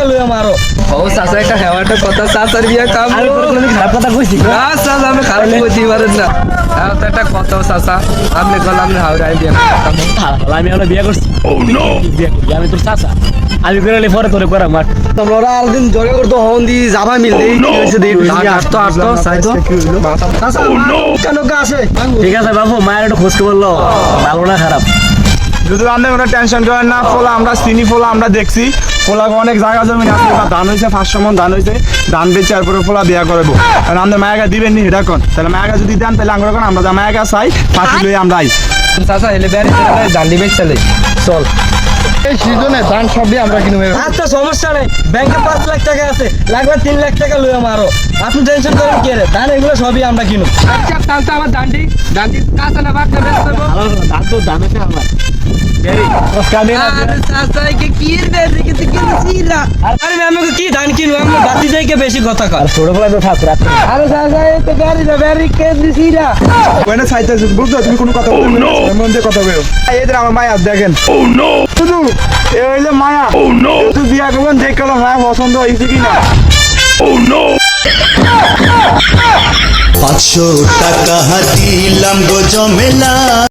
লইয়া মারো। ও চাচা একটা হেওয়াটা কথা চাচার বিয়া কাম আমি খারাপ কথা কইছি না চাচা আমি খারাপ করতে পারেন না হ্যাঁ তো একটা কথা চাচা আপনি বললাম না হাওড়া বিয়া আমি ওরা বিয়ে করছি বিয়ে করছি আমি তোর চাচা আমি করে পরে তোরে করা মার তোমরা আলদিন জগে করতে হন দি যাবা মিল দেই কি হইছে দেই আসতো আসতো সাইতো চাচা কেন কা আছে ঠিক আছে বাবু মায়ের একটু খোঁজ খবর লো ভালো না খারাপ যদি আপনি কোনো টেনশন করেন না ফোলা আমরা চিনি ফোলা আমরা দেখছি ফোলা অনেক জায়গা জমি আছে বা ধান হয়েছে 500 মন ধান হয়েছে ধান বেচে তারপরে ফোলা বিয়া করবো কারণ আমাদের মায়াগা দিবেন নি এটা কোন তাহলে মায়াগা যদি দেন তাহলে আমরা কোন আমরা মায়াগা চাই পাখি লই আমরা আই চাচা এলে বের জানলি বেচ চলে চল এই সিজনে ধান সবই আমরা কিনবো আচ্ছা সমস্যা নেই ব্যাংকে 5 লাখ টাকা আছে লাগবে 3 লাখ টাকা লইয়া মারো আপনি টেনশন করেন কি রে ধান এগুলো সবই আমরা কিনুম আচ্ছা চাচা আমার দান্ডি কাঁচা না বাদ বেচ দেবো ধান তো দাম আছে আমার আরে চাচা কে কি রে রেখে তো কিনছি না আরে আমাকে কি ধান কিনবো আমরা বাতি যাইকে বেশি কথা কর ছোট বেলা তো থাক রাত আরে চাচা এই তো গাড়ি না বেরি কে দিছি না ওখানে চাইতে বুঝছো তুমি কোনো কথা বলবে না এমন যে কথা বলো এই যে আমার মায়া দেখেন ও নো শুধু এ হইলো মায়া ও নো তুই বিয়া করবেন দেখলাম মায়া পছন্দ হইছে কিনা ও নো 500 টাকা দিলাম গো জমেলা